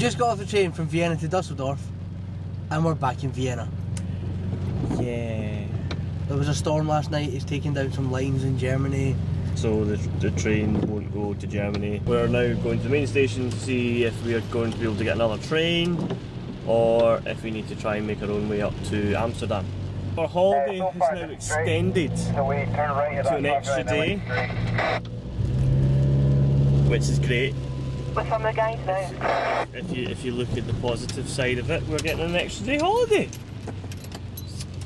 just got off the train from Vienna to Dusseldorf, and we're back in Vienna. Yeah. There was a storm last night, it's taken down some lines in Germany. So the train won't go to Germany. We're now going to the main station to see if we are going to be able to get another train, or if we need to try and make our own way up to Amsterdam. Our holiday is now extended to an extra day, which is great. With some of the guys now. If you look at the positive side of it, we're getting an extra day holiday.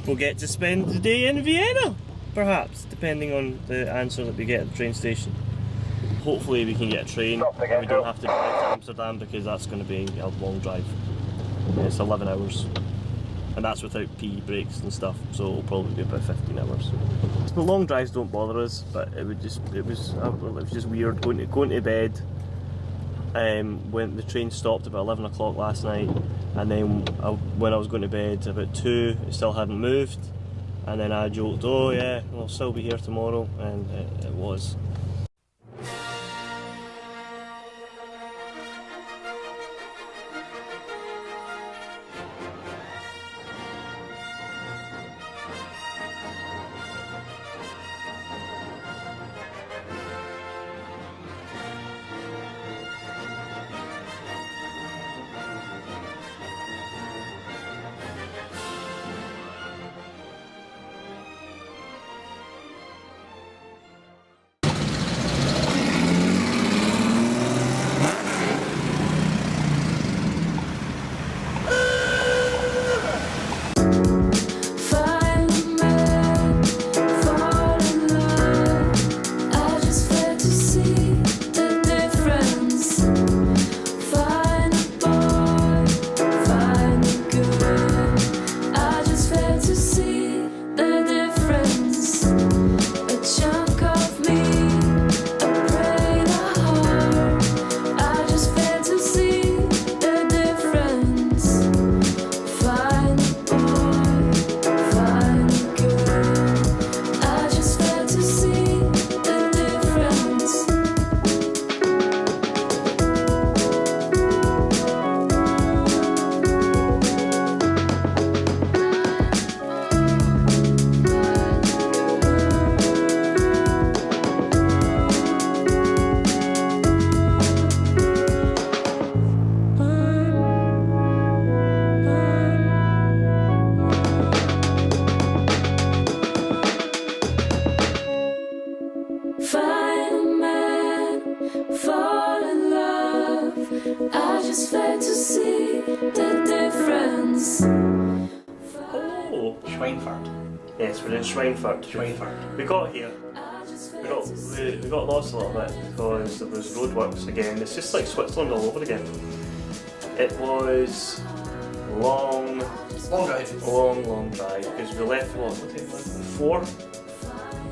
We'll get to spend the day in Vienna, perhaps, depending on the answer that we get at the train station. Hopefully we can get a train and we don't have to drive to Amsterdam, because that's going to be a long drive. It's 11 hours. And that's without pee breaks and stuff, so it'll probably be about 15 hours. The long drives don't bother us, but it was just weird going to bed when the train stopped about 11 o'clock last night, and then when I was going to bed about 2, it still hadn't moved, and then I joked, oh yeah, I'll still be here tomorrow, and it was. Yes, we're in Schweinfurt. We got here. We got lost a little bit because there was roadworks again. It's just like Switzerland all over again. It was long drive, because we left what time was it? 4.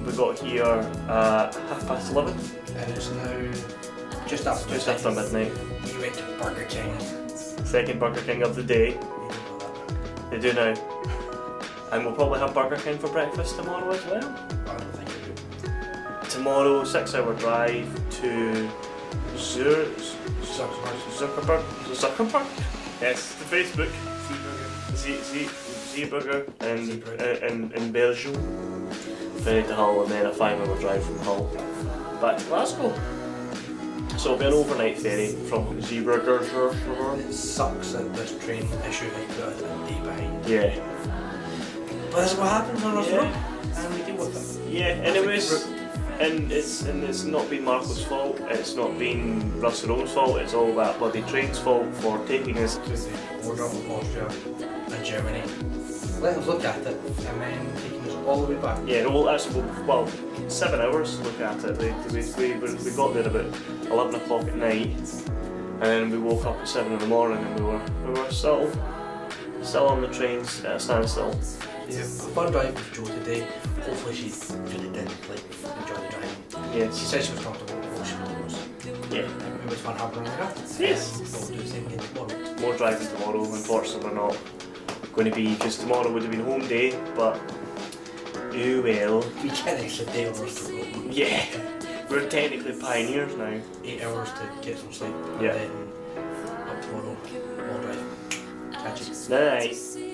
We got here at 11:30. And it's now just after midnight. We went to Burger King. Second Burger King of the day. They do now. And we'll probably have Burger King for breakfast tomorrow as well. I don't think we do. Tomorrow, 6-hour drive to Zuckerberg? Yes, to Facebook. Zeeburger in Belgium. Then to Hull, and then a 5-hour drive from Hull back to Glasgow. So it'll be an overnight ferry from Zeeburger. It sucks that this train issue has got a day behind. Yeah. But that's what happens on our road, and we deal with it. Yeah, and it's not been Marco's fault. It's not been Rust2Romania's fault. It's all that bloody train's fault for taking us to the border of Austria and Germany. Let us look at it, and then taking us all the way back. Yeah, well, 7 hours to look at it. We got there about 11 o'clock at night, and then we woke up at 7 in the morning, and we were still on the trains at a standstill. Yeah, a fun drive with Jo today. Hopefully she really did enjoy the driving. Yes. She said she was comfortable before she was. Yeah. It was fun having her around. Yes. We'll do the same again tomorrow. More driving tomorrow. Unfortunately, we're not going to be, because tomorrow would have been home day, but you will. We get an extra day of Rust2Romania. Yeah. We're technically pioneers now. 8 hours to get some sleep. Yeah. And then up tomorrow. Alright. Catch you. Night.